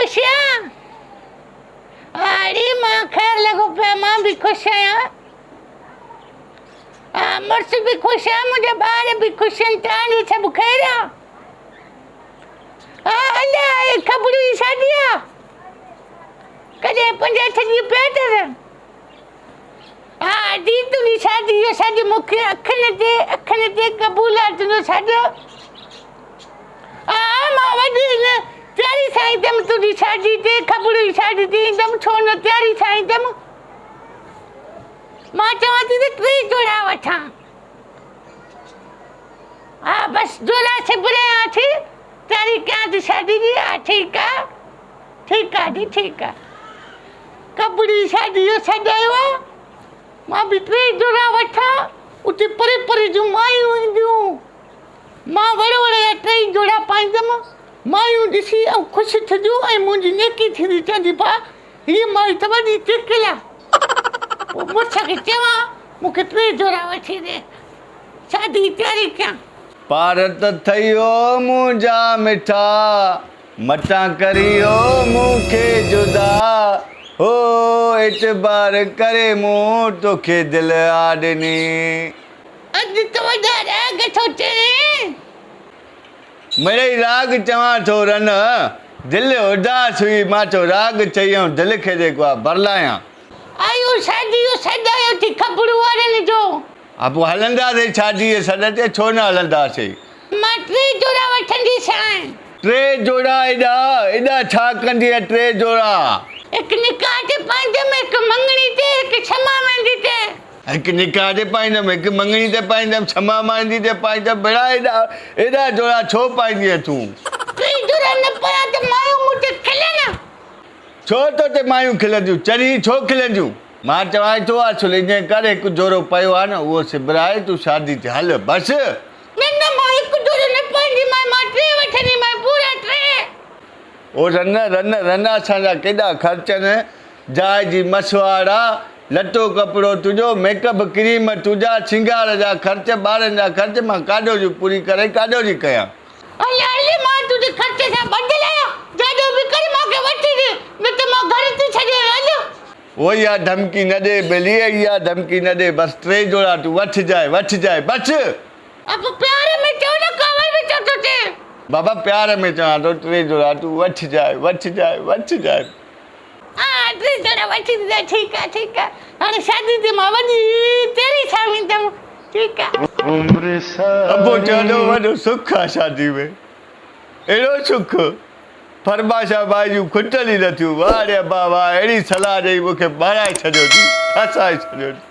खुश आहियां? अरे मां ख़ैर लॻो पिया, मां बि ख़ुशि आहियां। मुड़ुस बि ख़ुशि आहे, मुंहिंजा ॿार बि ख़ुशि आहिनि। तव्हांजो सभु ख़ैरु आहे? अलाए ख़बरूं जी शादी आहे? कॾहिं 5-8 ॾींहं पिया अथव? दी तुंहिंजी शादी जो सॼु मूंखे अखियुनि ते क़बूल आहे तुंहिंजो सॼो। मां वॾी तयारी सां ईंदमि तुंहिंजी शादी ते, ख़बरूं जी शादी ते ईंदमि, छो न तयारी सां ईंदमि। मां चवां थी त 3 जोड़ा वठां। बसि जोड़ा सिबरायां थी, तयारी कयां थी शादी जी। ठीकु आहे, ठीकु आहे जी, ठीकु आहे। क़बरूं जी शादी जो सजायो आहे, मां बि 3 जोड़ा वठां। उते परे परे जूं मायूं ईंदियूं, मां वड़ जा 3 जोड़ा पाईंदमि। मायूं ॾिसी ऐं ख़ुशि थियूं ऐं मुंहिंजी नेकी थींदी, चवंदी भाउ हीअ माई त वॾी टिकिल आहे। पोइ मुड़ुस खे चवां मूंखे 3 जोड़ा वठी ॾे, शादी जी तयारी कयां। पारत थयो मुंहिंजा मिठा, मटां करियो मूंखे जुदा, हो एतबार करे मूं तोखे दिल आॾिनी। अॼु त वॾा राग थो चए। मिड़ई राग चवां थो रन, दिलि उदास हुई, मां चयो राग चई ऐं दिलि खे जेको आहे बरलायां। आयो शादी जो सॾायो थी ख़बरूं वारनि जो। पोइ हलंदासीं शादी जे सॾ ते, छो न हलंदासीं। मां 3 जोड़ा वठंदीसां। 3 जोड़ा एॾा छा कंदीअ? 3 जोड़ा हिकु निकाह ते पाईंदमि, हिकु मङणी ते, हिकु क्षमा मेहंदी ते। हिकु निकाह ते पाईंदमि, हिकु मङणी ते पाईंदमि, क्षमा मेहंदी ते पाईंदमि। बेड़ा एॾा जोड़ा छो पाईंदीअ तूं? 3 जोड़ा न पायां त मायूं मूं ते खिलनि। छो तो ते मायूं खिलंदियूं? चरी छो खिलंदियूं? मां चवां थो असुल ईअं कर, हिकु जोड़ो पियो आहे न उहो सिबराए तूं शादी ते हल बसि। न मां हिकु जोड़ो न पाईंदीमांइ, मां 3 वठंदीमांइ, पूरा 3। ओ रन असांजा केॾा ख़र्च आहिनि। जाइ जी मसवाड़ आहे, लटो कपिड़ो तुंहिंजो, मेकअप क्रीम तुंहिंजा, सिंगार जा ख़र्च, ॿारनि जा ख़र्च, मां काॾो जी पूरी करे काॾो जी कयां? हले मां तुंहिंजे ख़र्च सां बदिलां, जाॾो बि करे मूंखे वठी ॾे, न त मां घर थी छॾे। हल उहो इहा धमकी न ॾे बेली, इहा धमकी न ॾे। बसि 3 जोड़ा तूं वठिजाए बसि। अब प्यार में चओ न, कावड़ में चओ तो चे। बाबा प्यार में चवां थो 3 जोड़ा तूं वठिजाए। 3 जोड़ा वठी ॾे। ठीकु आहे। हाणे शादी ते मां वॾी तेरी सां वेंदमि। ठीकु आहे। अबो चवंदो वॾो सुख आहे शादी में, अहिड़ो सुख फरमाइशा भाई जूं खुटल ई न थियूं। वाह रे बाबा, अहिड़ी सलाह ॾेई मूंखे ॿाराए छॾियो थी, फसाए छॾियो थी।